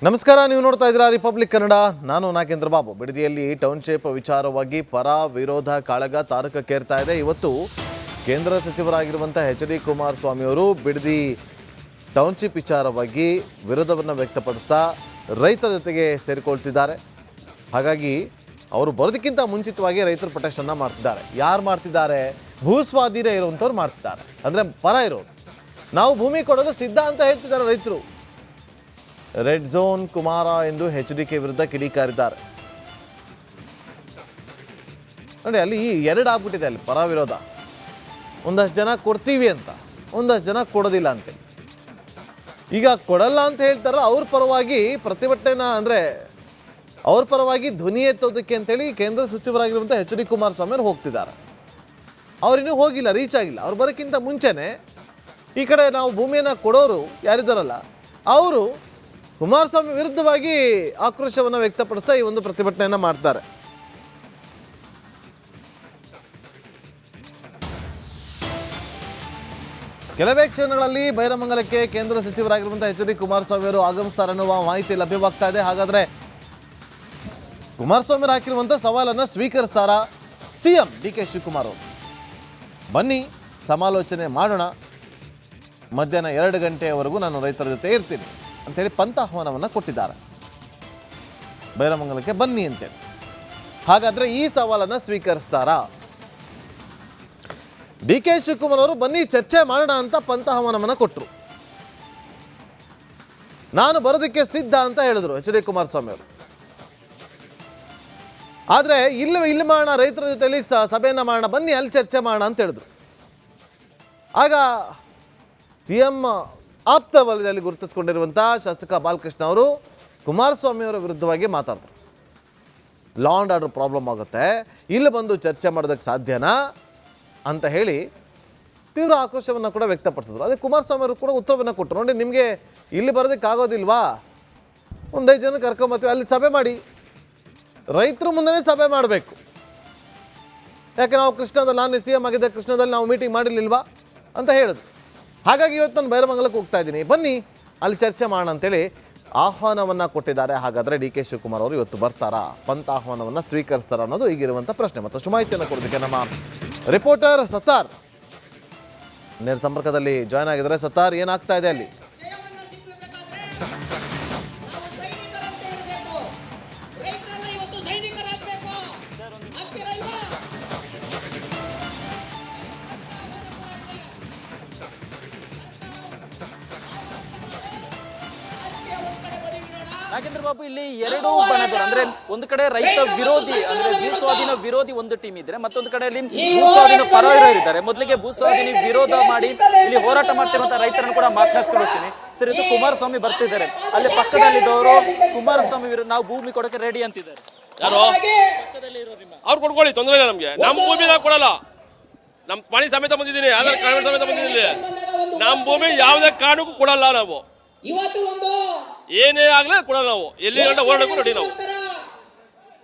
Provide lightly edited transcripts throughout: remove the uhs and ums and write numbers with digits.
ನಮಸ್ಕಾರ, ನೀವು ನೋಡ್ತಾ ಇದ್ದೀರಾ ರಿಪಬ್ಲಿಕ್ ಕನ್ನಡ. ನಾನು ನಾಗೇಂದ್ರ ಬಾಬು. ಬಿಡದಿಯಲ್ಲಿ ಟೌನ್ಶಿಪ್ ವಿಚಾರವಾಗಿ ಪರ ವಿರೋಧ ಕಾಳಗ ತಾರಕಕ್ಕೇರ್ತಾ ಇದೆ. ಇವತ್ತು ಕೇಂದ್ರ ಸಚಿವರಾಗಿರುವಂಥ ಎಚ್.ಡಿ. ಕುಮಾರಸ್ವಾಮಿ ಅವರು ಬಿಡದಿ ಟೌನ್ಶಿಪ್ ವಿಚಾರವಾಗಿ ವಿರೋಧವನ್ನು ವ್ಯಕ್ತಪಡಿಸ್ತಾ ರೈತರ ಜೊತೆಗೆ ಸೇರಿಕೊಳ್ತಿದ್ದಾರೆ. ಹಾಗಾಗಿ ಅವರು ಬರೋದಕ್ಕಿಂತ ಮುಂಚಿತವಾಗಿ ರೈತರ ಪ್ರೊಟೆಕ್ಷನ್ನ ಮಾಡ್ತಿದ್ದಾರೆ. ಯಾರು ಮಾಡ್ತಿದ್ದಾರೆ? ಭೂಸ್ವಾಧೀನ ಇರುವಂಥವ್ರು ಮಾಡ್ತಿದ್ದಾರೆ, ಅಂದರೆ ಪರ ಇರೋರು. ನಾವು ಭೂಮಿ ಕೊಡಲು ಸಿದ್ಧ ಅಂತ ಹೇಳ್ತಿದ್ದಾರೆ ರೈತರು. ರೆಡ್ ಝೋನ್ ಕುಮಾರ ಎಂದು ಎಚ್.ಡಿ.ಕೆ ವಿರುದ್ಧ ಕಿಡಿಕಾರಿದ್ದಾರೆ. ನೋಡಿ, ಅಲ್ಲಿ ಎರಡು ಆಗ್ಬಿಟ್ಟಿದೆ. ಅಲ್ಲಿ ಪರ ವಿರೋಧ. ಒಂದಷ್ಟು ಜನ ಕೊಡ್ತೀವಿ ಅಂತ, ಒಂದಷ್ಟು ಜನ ಕೊಡೋದಿಲ್ಲ ಅಂತ. ಈಗ ಕೊಡಲ್ಲ ಅಂತ ಹೇಳ್ತಾರೆ, ಅವ್ರ ಪರವಾಗಿ ಪ್ರತಿಭಟನೆನ, ಅಂದರೆ ಅವ್ರ ಪರವಾಗಿ ಧ್ವನಿ ಎತ್ತೋದಕ್ಕೆ ಅಂತೇಳಿ ಕೇಂದ್ರ ಸಚಿವರಾಗಿರುವಂಥ ಎಚ್.ಡಿ. ಕುಮಾರಸ್ವಾಮಿ ಅವರು ಹೋಗ್ತಿದ್ದಾರೆ. ಅವ್ರಿನ್ನೂ ಹೋಗಿಲ್ಲ, ರೀಚ್ ಆಗಿಲ್ಲ. ಅವ್ರು ಬರೋಕ್ಕಿಂತ ಮುಂಚೆನೇ ಈ ಕಡೆ ನಾವು ಭೂಮಿಯನ್ನು ಕೊಡೋರು ಯಾರಿದ್ದಾರಲ್ಲ, ಅವರು ಕುಮಾರಸ್ವಾಮಿ ವಿರುದ್ಧವಾಗಿ ಆಕ್ರೋಶವನ್ನು ವ್ಯಕ್ತಪಡಿಸ್ತಾ ಈ ಒಂದು ಪ್ರತಿಭಟನೆಯನ್ನು ಮಾಡ್ತಾರೆ. ಕೆಲವೇ ಕ್ಷಣಗಳಲ್ಲಿ ಬೈರಮಂಗಲಕ್ಕೆ ಕೇಂದ್ರ ಸಚಿವರಾಗಿರುವಂಥ ಎಚ್.ಡಿ. ಕುಮಾರಸ್ವಾಮಿ ಅವರು ಆಗಮಿಸ್ತಾರೆ ಅನ್ನುವ ಮಾಹಿತಿ ಲಭ್ಯವಾಗ್ತಾ ಇದೆ. ಹಾಗಾದ್ರೆ ಕುಮಾರಸ್ವಾಮಿ ಹಾಕಿರುವಂಥ ಸವಾಲನ್ನು ಸ್ವೀಕರಿಸ್ತಾರಾ ಸಿಎಂ ಡಿ.ಕೆ. ಶಿವಕುಮಾರ್ ಅವರು? ಬನ್ನಿ ಸಮಾಲೋಚನೆ ಮಾಡೋಣ. ಮಧ್ಯಾಹ್ನ 2 ಗಂಟೆಯವರೆಗೂ ನಾನು ರೈತರ ಜೊತೆ ಇರ್ತೀನಿ ಅಂತೇಳಿ ಪಂಥಾಹ್ವಾನವನ್ನು ಕೊಟ್ಟಿದ್ದಾರೆ. ಬೈರಮಂಗಲಕ್ಕೆ ಬನ್ನಿ ಅಂತೇಳಿ. ಹಾಗಾದ್ರೆ ಈ ಸವಾಲನ್ನು ಸ್ವೀಕರಿಸ್ತಾರಾ? ಡಿ.ಕೆ. ಶಿವಕುಮಾರ್ ಅವರು ಬನ್ನಿ ಚರ್ಚೆ ಮಾಡೋಣ ಅಂತ ಪಂಥಾಹ್ವಾನವನ್ನು ಕೊಟ್ಟರು. ನಾನು ಬರೋದಕ್ಕೆ ಸಿದ್ಧ ಅಂತ ಹೇಳಿದ್ರು ಎಚ್.ಡಿ. ಕುಮಾರಸ್ವಾಮಿ ಅವರು. ಆದರೆ ಇಲ್ಲಿ ಮಾಡೋಣ, ರೈತರ ಜೊತೆಯಲ್ಲಿ ಸಭೆಯನ್ನು ಮಾಡೋಣ, ಬನ್ನಿ ಅಲ್ಲಿ ಚರ್ಚೆ ಮಾಡೋಣ ಅಂತ ಹೇಳಿದ್ರು. ಆಗ ಸಿಎಂ ಆಪ್ತ ವಲಯದಲ್ಲಿ ಗುರುತಿಸಿಕೊಂಡಿರುವಂಥ ಶಾಸಕ ಬಾಲಕೃಷ್ಣ ಅವರು ಕುಮಾರಸ್ವಾಮಿ ಅವರ ವಿರುದ್ಧವಾಗಿ ಮಾತಾಡಿದ್ರು. ಲಾ ಆ್ಯಂಡ್ ಆರ್ಡರ್ ಪ್ರಾಬ್ಲಮ್ ಆಗುತ್ತೆ, ಇಲ್ಲಿ ಬಂದು ಚರ್ಚೆ ಮಾಡೋದಕ್ಕೆ ಸಾಧ್ಯನಾ ಅಂತ ಹೇಳಿ ತೀವ್ರ ಆಕ್ರೋಶವನ್ನು ಕೂಡ ವ್ಯಕ್ತಪಡಿಸಿದ್ರು. ಅದೇ ಕುಮಾರಸ್ವಾಮಿ ಅವರು ಕೂಡ ಉತ್ತರವನ್ನು ಕೊಟ್ಟರು. ನೋಡಿ, ನಿಮಗೆ ಇಲ್ಲಿ ಬರೋದಕ್ಕೆ ಆಗೋದಿಲ್ವಾ? 1-5 ಜನ ಕರ್ಕೊಂಬರ್ತೀವಿ, ಅಲ್ಲಿ ಸಭೆ ಮಾಡಿ. ರೈತರು ಮುಂದೆ ಸಭೆ ಮಾಡಬೇಕು. ಯಾಕೆ ನಾವು ಕೃಷ್ಣದಲ್ಲಿ, ನಾನು ಸಿ ಎಂ ಆಗಿದ್ದೆ, ಕೃಷ್ಣದಲ್ಲಿ ನಾವು ಮೀಟಿಂಗ್ ಮಾಡಿರ್ಲಿಲ್ವಾ ಅಂತ ಹೇಳಿದ್ರು. ಹಾಗಾಗಿ ಇವತ್ತು ನಾನು ಬೈರಮಂಗಲಕ್ಕೆ ಹೋಗ್ತಾ ಇದ್ದೀನಿ, ಬನ್ನಿ ಅಲ್ಲಿ ಚರ್ಚೆ ಮಾಡೋಣ ಅಂತೇಳಿ ಆಹ್ವಾನವನ್ನು ಕೊಟ್ಟಿದ್ದಾರೆ. ಹಾಗಾದರೆ ಡಿ.ಕೆ. ಶಿವಕುಮಾರ್ ಅವರು ಇವತ್ತು ಬರ್ತಾರಾ, ಪಂಥ ಆಹ್ವಾನವನ್ನು ಸ್ವೀಕರಿಸ್ತಾರ ಅನ್ನೋದು ಈಗಿರುವಂಥ ಪ್ರಶ್ನೆ. ಮತ್ತಷ್ಟು ಮಾಹಿತಿಯನ್ನು ಕೊಡೋದಕ್ಕೆ ನಮ್ಮ ರಿಪೋರ್ಟರ್ ಸತ್ತಾರ್ ನೇರ ಸಂಪರ್ಕದಲ್ಲಿ ಜಾಯ್ನ್ ಆಗಿದ್ದಾರೆ. ಸತ್ತಾರ್, ಏನಾಗ್ತಾ ಇದೆ ಅಲ್ಲಿ? ನಾಗೇಂದ್ರ ಬಾಬು, ಇಲ್ಲಿ ಎರಡು ಬಣಗಳು, ಅಂದ್ರೆ ಒಂದು ಕಡೆ ರೈತ ವಿರೋಧಿ, ಅಂದ್ರೆ ಭೂಸ್ವಾಧೀನ ವಿರೋಧಿ ಒಂದು ಟೀಮ್ ಇದ್ರೆ, ಮತ್ತೊಂದು ಕಡೆಯಲ್ಲಿ ಭೂಸ್ವಾಧೀನ ಪರ ಇದ್ದಾರೆ. ಮೊದಲಿಗೆ ಭೂಸ್ವಾಧೀನ ವಿರೋಧ ಮಾಡಿ ಇಲ್ಲಿ ಹೋರಾಟ ಮಾಡ್ತಿರುವಂತಹ ರೈತರನ್ನು ಕೂಡ ಮಾತನಾಡಿಸ್ಕೊಂಡು ಹೋಗ್ತೀನಿ. ಸರ್, ಇದು ಕುಮಾರಸ್ವಾಮಿ ಬರ್ತಿದ್ದಾರೆ, ಅಲ್ಲಿ ಪಕ್ಕದಲ್ಲಿದ್ದವರು ಕುಮಾರಸ್ವಾಮಿ ವಿರುದ್ಧ ನಾವು ಭೂಮಿ ಕೊಡಕ್ಕೆ ರೆಡಿ ಅಂತಿದ್ದಾರೆ. ಯಾರು ಪಕ್ಕದಲ್ಲಿ ಇರೋ ನಿಮ್ಮ ಅವ್ರು ಕೊಡ್ಕೊಳ್ಳಿ, ತೊಂದರೆ ಇಲ್ಲ ನಮ್ಗೆ. ನಮ್ಮ ಭೂಮಿ ನಾವು ಕೊಡಲ್ಲ. ನಮ್ಮ ಪಾಣಿ ಸಮೇತ ಬಂದಿದ್ದೀನಿ, ಆಧಾರ್ ಕಾರ್ಡ್ ಸಮೇತ ಬಂದಿದ್ದೀನಿ. ನಮ್ಮ ಭೂಮಿ ಯಾವುದೇ ಕಾರಣಕ್ಕೂ ಕೊಡಲ್ಲ. ನಾವು ಏನೇ ಆಗ್ಲೇ ಕೊಡಲ್ಲ. ನಾವು ಎಲ್ಲಿ ಗಂಟ ಹೋರಾಡಕ್ಕೂ ರೆಡಿ ನಾವು.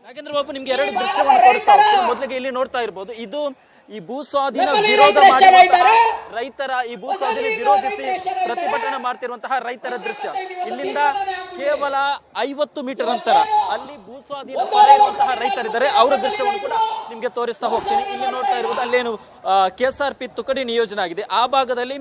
ನಾಗೇಂದ್ರ ಬಾಬು, ನಿಮ್ಗೆ ಎರಡು ದೃಶ್ಯವನ್ನು ತೋರಿಸ್ತಾ ಹೋಗ್ತೀನಿ. ಮೊದಲಿಗೆ ಇಲ್ಲಿ ನೋಡ್ತಾ ಇರ್ಬೋದು, ಇದು ಈ ಭೂಸ್ವಾಧೀನ ವಿರೋಧ ಮಾಡಿರುವಂತಹ ರೈತರ, ಈ ಭೂಸ್ವಾಧೀನ ವಿರೋಧಿಸಿ ಪ್ರತಿಭಟನೆ ಮಾಡ್ತಿರುವಂತಹ ರೈತರ ದೃಶ್ಯ. ಇಲ್ಲಿಂದ ಕೇವಲ 50 ಮೀಟರ್ ಅಂತರ ಅಲ್ಲಿ ಭೂಸ್ವಾಧೀನ ಪರ ಇರುವಂತಹ ರೈತರಿದ್ದಾರೆ, ಅವರ ದೃಶ್ಯವನ್ನು ಕೂಡ ನಿಮ್ಗೆ ತೋರಿಸ್ತಾ ಹೋಗ್ತೀನಿ. ಇಲ್ಲಿ ನೋಡ್ತಾ ಇರುವುದು ಅಲ್ಲೇನು KSRP ತುಕಡಿ ನಿಯೋಜನೆ ಆಗಿದೆ, ಆ ಭಾಗದಲ್ಲಿ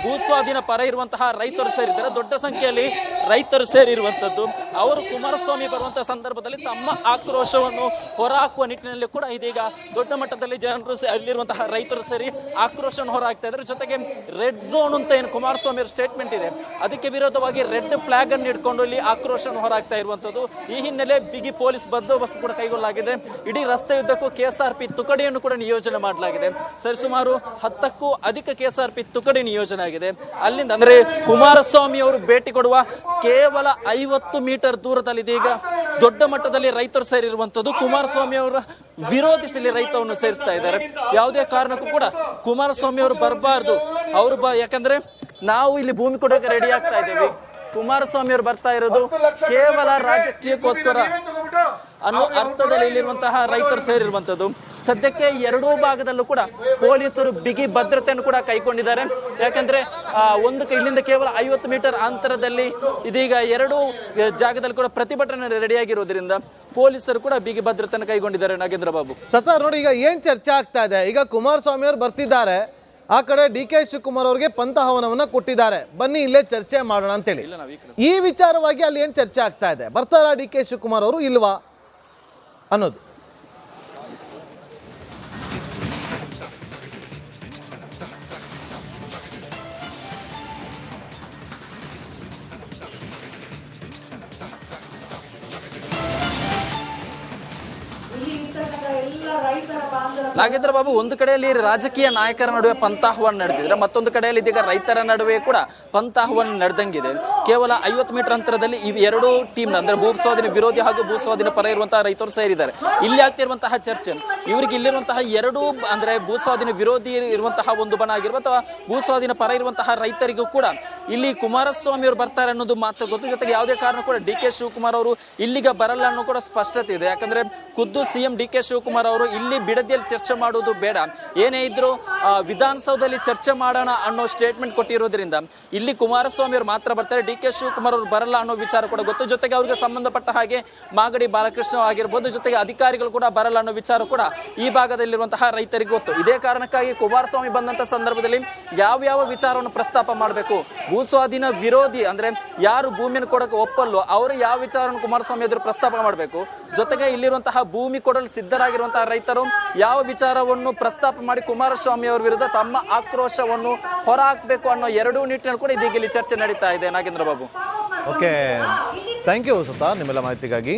ಭೂಸ್ವಾಧೀನ ಪರ ಇರುವಂತಹ ರೈತರು ಸೇರಿದ್ದಾರೆ. ದೊಡ್ಡ ಸಂಖ್ಯೆಯಲ್ಲಿ ರೈತರು ಸೇರಿರುವಂತದ್ದು. ಅವರು ಕುಮಾರಸ್ವಾಮಿ ಬರುವಂತಹ ಸಂದರ್ಭದಲ್ಲಿ ತಮ್ಮ ಆಕ್ರೋಶವನ್ನು ಹೊರಹಾಕುವ ನಿಟ್ಟಿನಲ್ಲಿ ಕೂಡ ಇದೀಗ ದೊಡ್ಡ ಮಟ್ಟದಲ್ಲಿ ಜನರು, ಅಲ್ಲಿರುವಂತಹ ರೈತರು ಸೇರಿ ಆಕ್ರೋಶವನ್ನು ಹೊರಹಾಕ್ತಾ ಇದ್ದಾರೆ. ಜೊತೆಗೆ ರೆಡ್ ಝೋನ್ ಅಂತ ಏನು ಕುಮಾರಸ್ವಾಮಿ ಅವರ ಸ್ಟೇಟ್ಮೆಂಟ್ ಇದೆ, ಅದಕ್ಕೆ ವಿರೋಧವಾಗಿ ರೆಡ್ ಫ್ಲಾಗ್ ಅನ್ನು ಇಟ್ಕೊಂಡು ಇಲ್ಲಿ ಆಕ್ರೋಶವನ್ನು ಹೊರಹಾಕ್ತಾ ಇರುವಂತದ್ದು. ಈ ಹಿನ್ನೆಲೆ ಬಿಗಿ ಪೊಲೀಸ್ ಬಂದೋಬಸ್ತ್ ಕೂಡ ಕೈಗೊಳ್ಳಲಾಗಿದೆ. ಇಡೀ ರಸ್ತೆಯುದ್ದಕ್ಕೂ KSRP ತುಕಡಿಯನ್ನು ಕೂಡ ನಿಯೋಜನೆ ಮಾಡಲಾಗಿದೆ. ಸರಿಸುಮಾರು 10ಕ್ಕೂ ಅಧಿಕ KSRP ತುಕಡಿ ನಿಯೋಜನೆ ಆಗಿದೆ. ಅಲ್ಲಿಂದ ಅಂದ್ರೆ ಕುಮಾರಸ್ವಾಮಿ ಅವರು ಭೇಟಿ ಕೊಡುವ ಕೇವಲ 50 ಮೀಟರ್ ದೂರದಲ್ಲಿ ಇದೀಗ ದೊಡ್ಡ ಮಟ್ಟದಲ್ಲಿ ರೈತರು ಸೇರಿರುವಂತದ್ದು. ಕುಮಾರಸ್ವಾಮಿ ಅವರ ವಿರೋಧಿಸಿ ರೈತವನ್ನು ಸೇರಿಸ್ತಾ ಇದ್ದಾರೆ. ಯಾವುದೇ ಕಾರಣಕ್ಕೂ ಕೂಡ ಕುಮಾರಸ್ವಾಮಿ ಅವರು ಬರಬಾರ್ದು, ಅವರು ಯಾಕಂದ್ರೆ ನಾವು ಇಲ್ಲಿ ಭೂಮಿ ಕೊಡೋಕೆ ರೆಡಿ ಆಗ್ತಾ ಇದ್ದೇವೆ. ಕುಮಾರಸ್ವಾಮಿ ಅವರು ಬರ್ತಾ ಇರೋದು ಕೇವಲ ರಾಜಕೀಯಕ್ಕೋಸ್ಕರ ಅನ್ನೋ ಅರ್ಥದಲ್ಲಿ ಇಲ್ಲಿರುವಂತಹ ರೈತರು ಸೇರಿರುವಂತದ್ದು. ಸದ್ಯಕ್ಕೆ ಎರಡೂ ಭಾಗದಲ್ಲೂ ಕೂಡ ಪೊಲೀಸರು ಬಿಗಿ ಭದ್ರತೆಯನ್ನು ಕೂಡ ಕೈಗೊಂಡಿದ್ದಾರೆ. ಯಾಕಂದ್ರೆ ಇಲ್ಲಿಂದ ಕೇವಲ 50 ಮೀಟರ್ ಅಂತರದಲ್ಲಿ ಇದೀಗ ಎರಡೂ ಜಾಗದಲ್ಲಿ ಕೂಡ ಪ್ರತಿಭಟನೆ ರೆಡಿಯಾಗಿರೋದ್ರಿಂದ ಪೊಲೀಸರು ಕೂಡ ಬಿಗಿ ಭದ್ರತೆಯನ್ನು ಕೈಗೊಂಡಿದ್ದಾರೆ. ನಾಗೇಂದ್ರ ಬಾಬು, ಸತ್ತಾರ್ ನೋಡಿ, ಈಗ ಏನ್ ಚರ್ಚೆ ಆಗ್ತಾ ಇದೆ, ಈಗ ಕುಮಾರಸ್ವಾಮಿ ಅವರು ಬರ್ತಿದ್ದಾರೆ, ಆ ಕಡೆ DK ಶಿವಕುಮಾರ್ ಅವರಿಗೆ ಪಂಥಹವನವನ್ನ ಕೊಟ್ಟಿದ್ದಾರೆ, ಬನ್ನಿ ಇಲ್ಲೇ ಚರ್ಚೆ ಮಾಡೋಣ ಅಂತೇಳಿ. ಈ ವಿಚಾರವಾಗಿ ಅಲ್ಲಿ ಏನ್ ಚರ್ಚೆ ಆಗ್ತಾ ಇದೆ, ಬರ್ತಾರ DK ಶಿವಕುಮಾರ್ ಅವರು ಇಲ್ವಾ ಅನ್ನೋದು. ನಾಗೇಂದ್ರ ಬಾಬು, ಒಂದು ಕಡೆಯಲ್ಲಿ ರಾಜಕೀಯ ನಾಯಕರ ನಡುವೆ ಪಂಥಾಹ್ವಾನ ನಡೆದಿದ್ರೆ, ಮತ್ತೊಂದು ಕಡೆಯಲ್ಲಿ ಇದೀಗ ರೈತರ ನಡುವೆ ಕೂಡ ಪಂಥಾಹ್ವಾನ ನಡೆದಂಗಿದೆ. ಕೇವಲ 50 ಮೀಟರ್ ಅಂತರದಲ್ಲಿ ಈ ಎರಡೂ ಟೀಮ್ ಅಂದ್ರೆ ಭೂಸ್ವಾಧೀನ ವಿರೋಧಿ ಹಾಗೂ ಭೂಸ್ವಾಧೀನ ಪರ ಇರುವಂತಹ ರೈತರು ಸೇರಿದ್ದಾರೆ. ಇಲ್ಲಿ ಆಗ್ತಿರುವಂತಹ ಚರ್ಚೆ ಇವರಿಗೆ ಇಲ್ಲಿರುವಂತಹ ಎರಡೂ ಅಂದ್ರೆ ಭೂಸ್ವಾಧೀನ ವಿರೋಧಿ ಇರುವಂತಹ ಒಂದು ಬಣ ಆಗಿರ್ಬೋದು ಅಥವಾ ಭೂಸ್ವಾಧೀನ ಪರ ಇರುವಂತಹ ರೈತರಿಗೂ ಕೂಡ ಇಲ್ಲಿ ಕುಮಾರಸ್ವಾಮಿ ಅವರು ಬರ್ತಾರೆ ಅನ್ನೋದು ಮಾತು ಗೊತ್ತು. ಜೊತೆಗೆ ಯಾವುದೇ ಕಾರಣ ಕೂಡ DK ಶಿವಕುಮಾರ್ ಅವರು ಇಲ್ಲಿಗೆ ಬರಲ್ಲ ಅನ್ನೋ ಕೂಡ ಸ್ಪಷ್ಟತೆ ಇದೆ. ಯಾಕಂದ್ರೆ ಖುದ್ದು CM DK ಶಿವಕುಮಾರ್ ಅವರು ಇಲ್ಲಿ ಬಿಡದಿಯಲ್ಲಿ ಚರ್ಚೆ ಮಾಡುವುದು ಬೇಡ, ಏನೇ ಇದ್ರು ವಿಧಾನಸೌಧದಲ್ಲಿ ಚರ್ಚೆ ಮಾಡೋಣ ಅನ್ನೋ ಸ್ಟೇಟ್ಮೆಂಟ್ ಕೊಟ್ಟಿರೋದ್ರಿಂದ ಇಲ್ಲಿ ಕುಮಾರಸ್ವಾಮಿ ಅವರು ಮಾತ್ರ ಬರ್ತಾರೆ, DK ಶಿವಕುಮಾರ್ ಅವರು ಬರಲ್ಲ ಅನ್ನೋ ವಿಚಾರ ಕೂಡ ಗೊತ್ತು. ಜೊತೆಗೆ ಅವ್ರಿಗೆ ಸಂಬಂಧಪಟ್ಟ ಹಾಗೆ ಮಾಗಡಿ ಬಾಲಕೃಷ್ಣ ಆಗಿರ್ಬೋದು, ಜೊತೆಗೆ ಅಧಿಕಾರಿಗಳು ಕೂಡ ಬರಲ್ಲ ಅನ್ನೋ ವಿಚಾರ ಕೂಡ ಈ ಭಾಗದಲ್ಲಿರುವಂತಹ ರೈತರಿಗೆ ಗೊತ್ತು. ಇದೇ ಕಾರಣಕ್ಕಾಗಿ ಕುಮಾರಸ್ವಾಮಿ ಬಂದಂತ ಸಂದರ್ಭದಲ್ಲಿ ಯಾವ ವಿಚಾರವನ್ನು ಪ್ರಸ್ತಾಪ ಮಾಡಬೇಕು, ಭೂಸ್ವಾಧೀನ ವಿರೋಧಿ ಅಂದ್ರೆ ಯಾರು ಭೂಮಿಯನ್ನು ಕೊಡಕ್ಕೆ ಒಪ್ಪಲ್ಲೋ ಅವರು ಯಾವ ವಿಚಾರವನ್ನು ಕುಮಾರಸ್ವಾಮಿ ಎದುರು ಪ್ರಸ್ತಾಪ ಮಾಡಬೇಕು, ಜೊತೆಗೆ ಇಲ್ಲಿರುವಂತಹ ಭೂಮಿ ಕೊಡಲು ಸಿದ್ಧರಾಗಿರುವಂತಹ ರೈತರು ಯಾವ ವಿಚಾರವನ್ನು ಪ್ರಸ್ತಾಪ ಮಾಡಿ ಕುಮಾರಸ್ವಾಮಿ ಅವರ ವಿರುದ್ಧ ತಮ್ಮ ಆಕ್ರೋಶವನ್ನು ಹೊರಹಾಕಬೇಕು ಅನ್ನೋ ಎರಡೂ ನಿಟ್ಟಿನಲ್ಲಿ ಕೂಡ ಇದೀಗ ಇಲ್ಲಿ ಚರ್ಚೆ ನಡೀತಾ ಇದೆ. Nagendra Babu, okay, thank you Sattar ನಿಮ್ಮೆಲ್ಲ ಮಾಹಿತಿಗಾಗಿ.